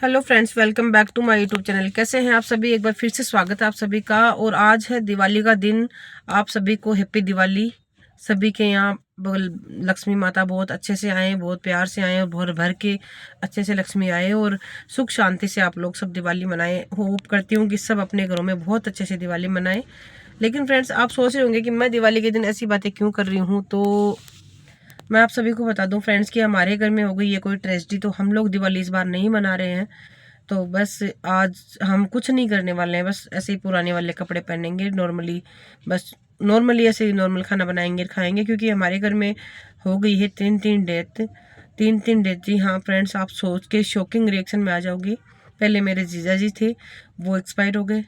Hello friends, welcome back to my YouTube channel. कैसे हैं आप सभी? एक बार फिर से स्वागत है आप सभी का। और आज है दिवाली का दिन। आप सभी को हैप्पी दिवाली। सभी के यहाँ लक्ष्मी माता बहुत अच्छे से आए, बहुत प्यार से आए और भर भर के अच्छे से लक्ष्मी आए और सुख शांति से आप लोग सब दिवाली मनाएं। होप करती हूँ कि सब अपने घरों में बहुत अच्छे से दिवाली मनाएं। लेकिन फ्रेंड्स, आप सोच रहे होंगे कि मैं दिवाली के दिन ऐसी बातें क्यों कर रही हूँ। तो मैं आप सभी को बता दूं फ्रेंड्स कि हमारे घर में हो गई ये कोई ट्रेजेडी। तो हम लोग दिवाली इस बार नहीं मना रहे हैं। तो बस आज हम कुछ नहीं करने वाले हैं, बस ऐसे ही पुराने वाले कपड़े पहनेंगे नॉर्मली। बस नॉर्मली ऐसे ही नॉर्मल खाना बनाएंगे खाएंगे, क्योंकि हमारे घर में हो गई है तीन तीन डेथ। जी हाँ फ्रेंड्स, आप सोच के शॉकिंग रिएक्शन में आ जाओगी। पहले मेरे जीजा जी थे, वो एक्सपायर हो गए।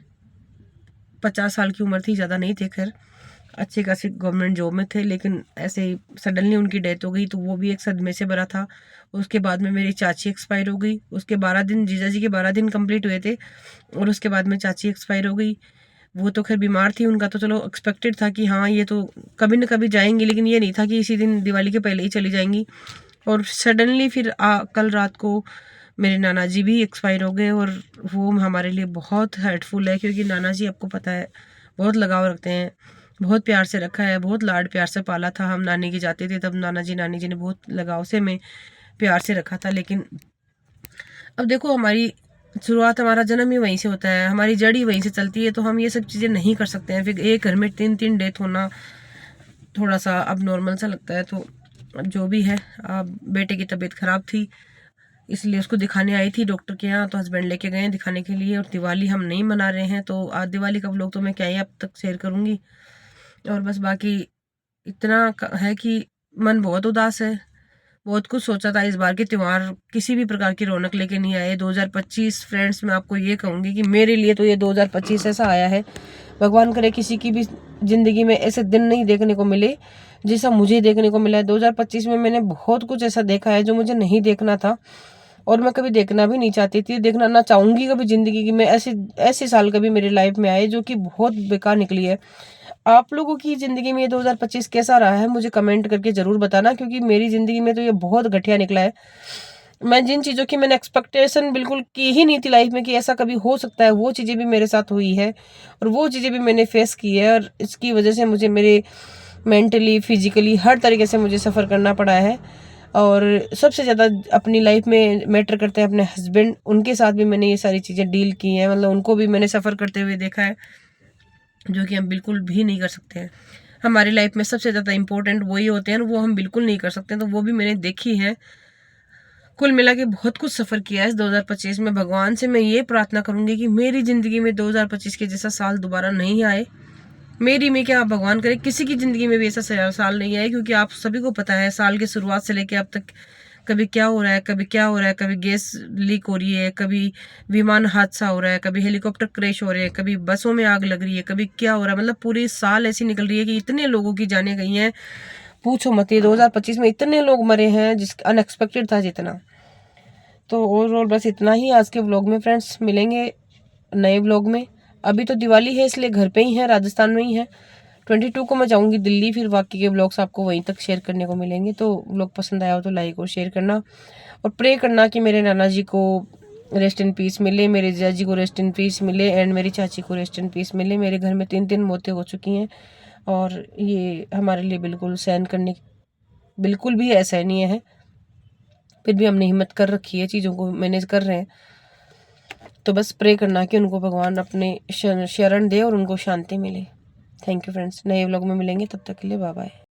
50 साल की उम्र थी, ज़्यादा नहीं थे, खैर अच्छी खासी गवर्नमेंट जॉब में थे। लेकिन ऐसे ही सडनली उनकी डेथ हो गई, तो वो भी एक सदमे से भरा था। उसके बाद में मेरी चाची एक्सपायर हो गई। उसके 12 दिन, जीजा जी के 12 दिन कंप्लीट हुए थे और उसके बाद में चाची एक्सपायर हो गई। वो तो खैर बीमार थी, उनका तो चलो एक्सपेक्टेड था कि हाँ ये तो कभी न कभी जाएंगी, लेकिन ये नहीं था कि इसी दिन दिवाली के पहले ही चली जाएंगी। और सडनली फिर कल रात को मेरे नाना जी भी एक्सपायर हो गए। और वो हमारे लिए बहुत हर्टफुल है, क्योंकि नाना जी आपको पता है बहुत लगाव रखते हैं, बहुत प्यार से रखा है, बहुत लाड प्यार से पाला था। हम नानी के जाते थे तब नाना जी नानी जी ने बहुत लगाव से हमें प्यार से रखा था। लेकिन अब देखो, हमारी शुरुआत, हमारा जन्म ही वहीं से होता है, हमारी जड़ ही वहीं से चलती है। तो हम ये सब चीज़ें नहीं कर सकते हैं। फिर एक घर में तीन तीन डेथ होना थोड़ा सा अब नॉर्मल सा लगता है। तो अब जो भी है, अब बेटे की तबीयत खराब थी, इसलिए उसको दिखाने आई थी डॉक्टर के यहाँ। तो हस्बैंड लेके गए दिखाने के लिए। और दिवाली हम नहीं मना रहे हैं, तो आज दिवाली का व्लॉग तो मैं क्या ही अब तक शेयर करूँगी। और बस बाकी इतना है कि मन बहुत उदास है। बहुत कुछ सोचा था, इस बार के त्यौहार किसी भी प्रकार की रौनक लेके नहीं आए। 2025 फ्रेंड्स, मैं आपको ये कहूँगी कि मेरे लिए तो ये 2025 ऐसा आया है, भगवान करे किसी की भी जिंदगी में ऐसे दिन नहीं देखने को मिले जैसा मुझे देखने को मिला है। 2025 में मैंने बहुत कुछ ऐसा देखा है जो मुझे नहीं देखना था, और मैं कभी देखना भी नहीं चाहती थी, देखना ना चाहूंगी कभी जिंदगी की। मैं ऐसे ऐसे साल कभी मेरी लाइफ में आए जो कि बहुत बेकार निकली है। आप लोगों की ज़िंदगी में ये 2025 कैसा रहा है, मुझे कमेंट करके ज़रूर बताना, क्योंकि मेरी ज़िंदगी में तो ये बहुत घटिया निकला है। मैं जिन चीज़ों की मैंने एक्सपेक्टेशन बिल्कुल की ही नहीं थी लाइफ में कि ऐसा कभी हो सकता है, वो चीज़ें भी मेरे साथ हुई है और वो चीज़ें भी मैंने फेस की है। और इसकी वजह से मुझे मेरे मेंटली, फिजिकली, हर तरीके से मुझे सफ़र करना पड़ा है। और सबसे ज़्यादा अपनी लाइफ में मैटर करते हैं अपने हस्बैंड, उनके साथ भी मैंने ये सारी चीज़ें डील की हैं। मतलब उनको भी मैंने सफ़र करते हुए देखा है, जो कि हम बिल्कुल भी नहीं कर सकते हैं। हमारी लाइफ में सबसे ज़्यादा इंपॉर्टेंट वही होते हैं, वो हम बिल्कुल नहीं कर सकते। तो वो भी मैंने देखी है। कुल मिला के बहुत कुछ सफ़र किया है इस 2025 में। भगवान से मैं ये प्रार्थना करूंगी कि मेरी ज़िंदगी में 2025 के जैसा साल दोबारा नहीं आए। मेरी में क्या, भगवान करे किसी की ज़िंदगी में भी ऐसा साल नहीं आए, क्योंकि आप सभी को पता है साल की शुरुआत से लेकर अब तक कभी क्या हो रहा है, कभी क्या हो रहा है। कभी गैस लीक हो रही है, कभी विमान हादसा हो रहा है, कभी हेलीकॉप्टर क्रैश हो रहे हैं, कभी बसों में आग लग रही है, कभी क्या हो रहा है। मतलब पूरी साल ऐसी निकल रही है कि इतने लोगों की जानें गई हैं, पूछो मत। ये 2025 में इतने लोग मरे हैं, जिस अनएक्सपेक्टेड था जितना। तो ओवरऑल बस इतना ही आज के व्लॉग में फ्रेंड्स। मिलेंगे नए व्लॉग में। अभी तो दिवाली है, इसलिए घर पे ही है, राजस्थान में ही है। 22 को मैं जाऊंगी दिल्ली, फिर बाकी के व्लॉग्स आपको वहीं तक शेयर करने को मिलेंगे। तो व्लॉग पसंद आया हो तो लाइक और शेयर करना, और प्रे करना कि मेरे नाना जी को रेस्ट इन पीस मिले, मेरे जीजा जी को रेस्ट इन पीस मिले, एंड मेरी चाची को रेस्ट इन पीस मिले। मेरे घर में तीन तीन मौतें हो चुकी हैं, और ये हमारे लिए बिल्कुल सहन करने बिल्कुल भी असहनीय है। फिर भी हमने हिम्मत कर रखी है, चीज़ों को मैनेज कर रहे हैं। तो बस प्रे करना कि उनको भगवान अपने शरण दे और उनको शांति मिले। थैंक यू फ्रेंड्स, नए व्लॉग में मिलेंगे, तब तक के लिए बाय बाय।